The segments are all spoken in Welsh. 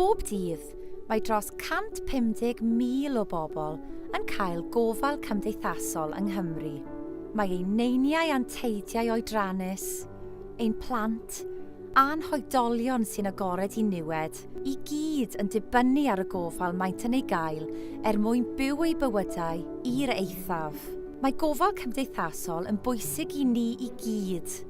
Bob dydd, mae dros 150,000 o bobl yn cael gofal cymdeithasol yng Nghymru. Mae ein neiniau a'n teidiau oedrannus, ein plant, a'n hoedolion sy'n agored i niwed, i gyd yn dibynnu ar y gofal maent yn ei gael mwyn byw eu bywydau i'r eithaf. Mae gofal cymdeithasol yn bwysig i ni i gyd.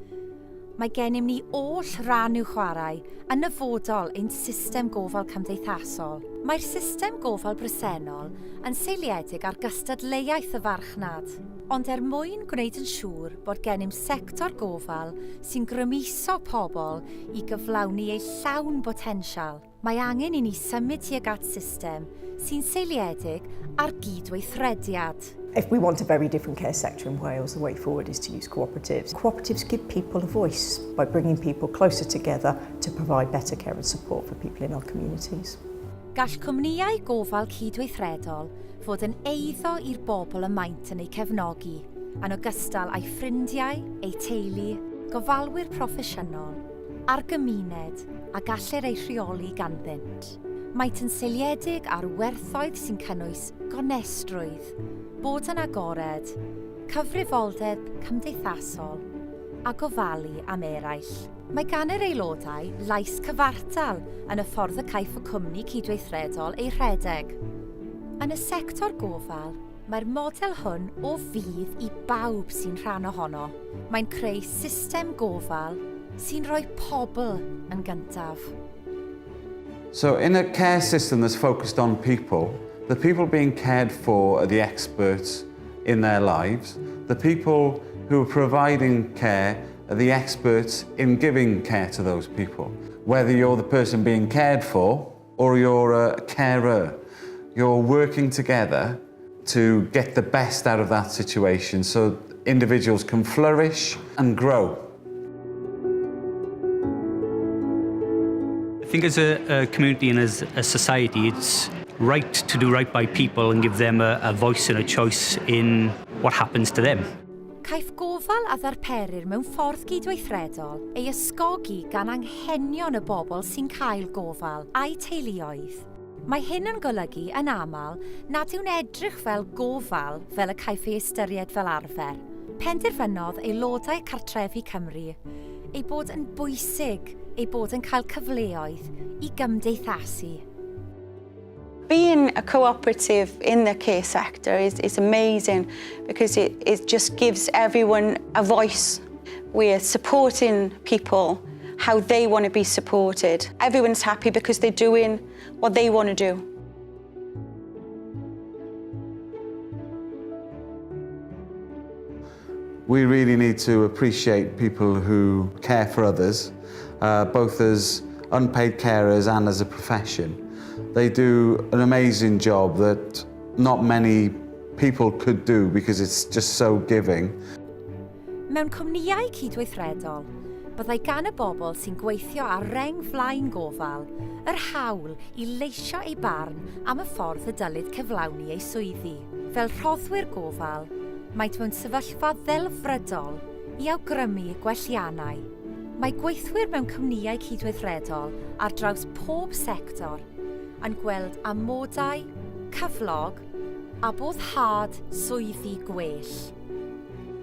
Mae gennym ni oll ran i'w chwarae, yn nyfodol ein system gofal cymdeithasol. Mae'r system gofal bresennol yn seiliedig ar gystadleuaeth y farchnad, ond mwyn gwneud yn siŵr bod gennym sector gofal sy'n grymuso pobl i gyflawni ei llawn botensial, mae angen i ni symud tuag at system sy'n seiliedig ar gydweithrediad. If we want a very different care sector in Wales, the way forward is to use cooperatives. Cooperatives give people a voice by bringing people closer together to provide better care and support for people in our communities. Gall cwmnïau gofal cydweithredol fod yn eiddo i'r bobl y maent yn eu cefnogi, yn ogystal â'i ffrindiau, ei teulu, gofalwyr proffesiynol, a'r gymuned a gallir ei rheoli ganddynt. Maent yn seiliedig ar werthoedd sy'n cynnwys gonestrwydd, bod yn agored, cyfrifoldeb cymdeithasol a gofalu am eraill. Mae gan yr aelodau lais cyfartal yn y ffordd y caiff y cwmni cydweithredol ei rhedeg. Yn y sector gofal, mae'r model hwn o fydd i bawb sy'n rhan ohono. Mae'n creu system gofal sy'n rhoi pobl yn gyntaf. So in a care system that's focused on people, the people being cared for are the experts in their lives. The people who are providing care are the experts in giving care to those people. Whether you're the person being cared for or you're a carer, you're working together to get the best out of that situation so individuals can flourish and grow. I think as a community and as a society, it's right to do right by people and give them a voice and a choice in what happens to them. Caiff gofal a ddarperir mewn ffordd gydweithredol ei ysgogi gan anghenion y bobl sy'n cael gofal a'i teuluoedd. Mae hyn yn golygu yn aml nad yw'n edrych fel gofal fel y caiff ei ystyried fel arfer. Penderfynodd aelodau Cartrefi Cymru ei bod yn bwysig ei bod yn cael cyfleoedd i gymdeithasu. Being a cooperative in the care sector is amazing because it just gives everyone a voice. We're supporting people how they want to be supported. Everyone's happy because they're doing what they want to do. We really need to appreciate people who care for others, both as unpaid carers and as a profession. They do an amazing job that not many people could do because it's just so giving. Mewn cwmnïau cydweithredol, byddai gan y bobl sy'n gweithio ar reng flaen gofal yr hawl i leisio ei barn am y ffordd y dylid cyflawni ei swyddi. Fel rhoddwyr gofal, maent mewn sefyllfa ddelfrydol i awgrymu gwelliannau. Mae gweithwyr mewn cwmnïau cydweithredol ar draws pob sector yn gweld amodau, cyflog a boddhad swyddi gwell.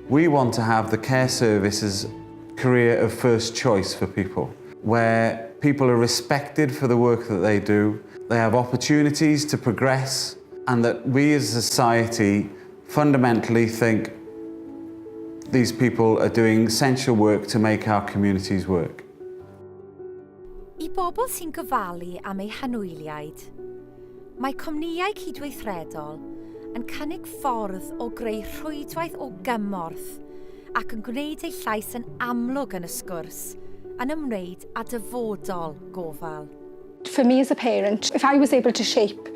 We want to have the care service as a career of first choice for people, where people are respected for the work that they do, they have opportunities to progress, and that we as a society fundamentally think these people are doing essential work to make our communities work. I bobl sy'n gofalu am eu hanwyliaid, mae cwmnïau cydweithredol yn cynnig ffordd o greu rhwydwaith o gymorth ac yn gwneud ei llais yn amlwg yn y sgwrs yn ymwneud â dyfodol gofal. For me as a parent, if I was able to shape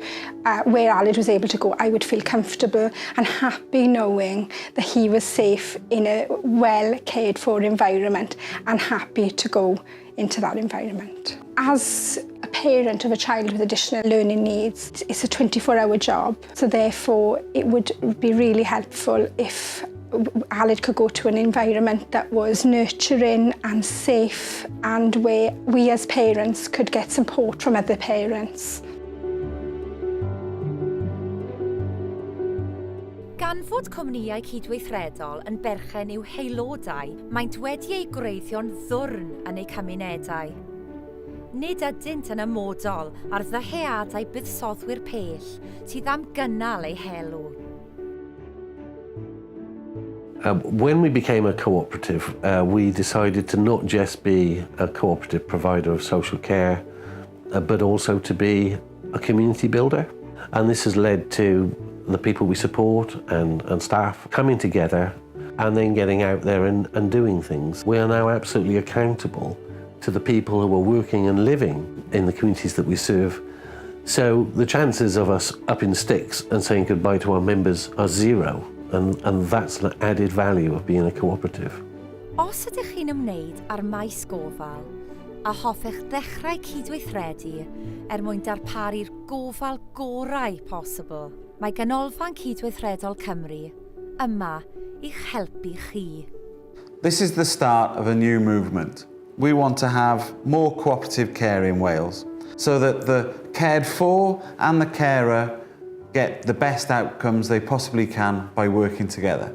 where Aled was able to go, I would feel comfortable and happy knowing that he was safe in a well cared for environment and happy to go into that environment. As a parent of a child with additional learning needs, it's a 24-hour job, so therefore it would be really helpful if Aled could go to an environment that was nurturing and safe and where we as parents could get support from other parents. Gan fod cwmnïau cydweithredol yn berchen i'w heilodau, maent wedi eu gwreiddio'n ddwrn yn eu cymunedau. Nid ydynt yn ymodol ar ddyheadau buddsodwyr pell sydd am gynnal eu helw. When we became a cooperative, we decided to not just be a cooperative provider of social care, but also to be a community builder. And this has led to the people we support and staff coming together and then getting out there and doing things. We are now absolutely accountable to the people who are working and living in the communities that we serve. So the chances of us up in sticks and saying goodbye to our members are zero, and that's an added value of being a cooperative. Os ydych chi'n ymwneud ar maes gofal, a hoffech ddechrau cydweithredu mwyn darparu'r gofal gorau posibl, mae ganolfan Cydweithredol Cymru yma i'ch helpu chi. This is the start of a new movement. We want to have more cooperative care in Wales so that the cared for and the carer get the best outcomes they possibly can by working together.